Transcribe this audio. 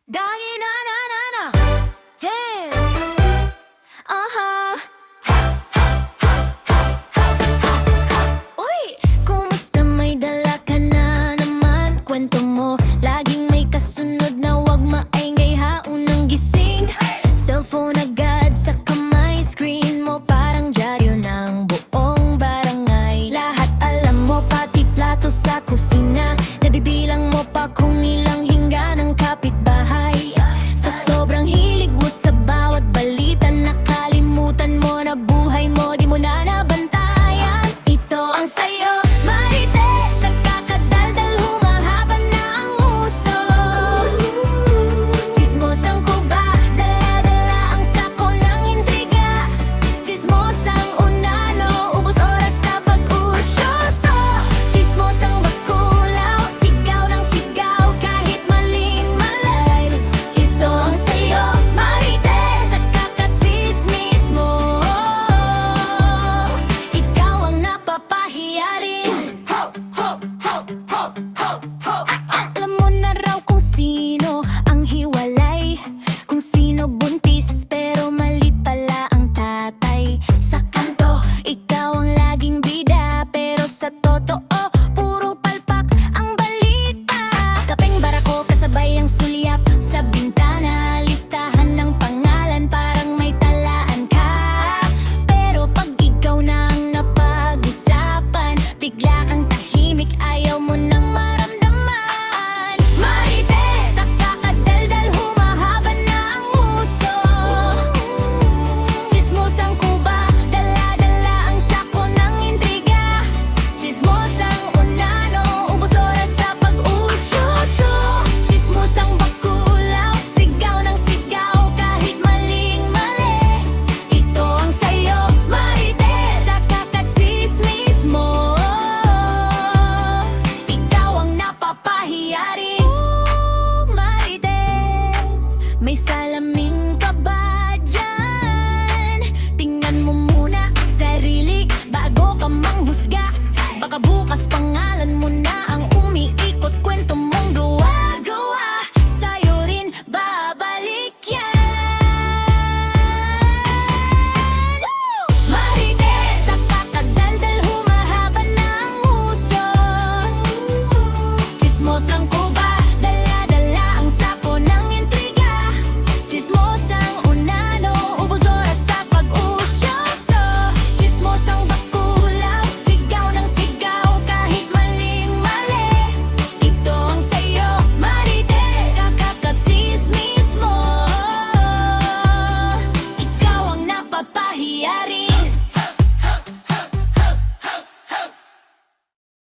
Dagi na na na na. Hey. Aha. Uy, kumusta, may dala ka na naman? Kwento mo, laging may kasunod na wag maingay ha. Unang gising, cellphone agad sa kamay. Screen mo parang dyaryo ng buong barangay. Lahat alam mo, pati plato sa kusina. Nabibilang mo pa kung ilang hingga ng kapitbahay. Sa sobrang hilig mo sa bawat balita, nakalimutan mo na buhay mo di mo na nabantayan. Ito ang sayo, Marites, sa kakadaldal humahaba na ang uso. Chismosang kuba, dala-dala ang sako ng intriga. Chismosang unano, ubos oras sa pag-usyoso. Chismosang bakulaw, sigaw ng sigaw kahit maling malay. Ito ang sayo, Marites, sa kakatsismis mo. Ikaw ang napapahiya rin. Alam mo na raw kung sino ang hiwalay, kung sino buntis pero mali pala ang tatay. Sa kanto, ikaw ang laging bida, pero sa totoo, puro palpak ang balita. Kapeng barako, kasabay ang sulyap sa bintana. Listahan ng pangalan, parang may talaan ka. Pero pag ikaw na ang napag-usapan, bigla kang tahimik, ayaw mo nang maramdaman. Marites, sa kakadaldal humahaba na ang uso. Chismosang kuba, dala-dala ang sako ng intriga. Chismosang unano, ubos oras sa pag-usyoso. Chismosang bakulaw, sigaw ng sigaw kahit maling mali. Ito ang sayo, Marites, sa kakatsismis mo. Ikaw ang napapahiya rin. Marites, may salamin ka ba dyan? Tingnan mo muna sarili bago ka manghusga. Baka bukas pangalan mo na ang umiikot, kwento mong gawa-gawa. Sa'yo rin babalik yan. Marites, sa kakadaldal humahaba na ang uso. Chismosang kuba, dala-dala ang sako ng intriga. Chismosang unano, ubos oras sa pag-usyoso. Chismosang bakulaw, sigaw ng sigaw kahit maling mali. Ito ang sayo, Marites, kakakatsismis mo. Ikaw ang napapahiya rin.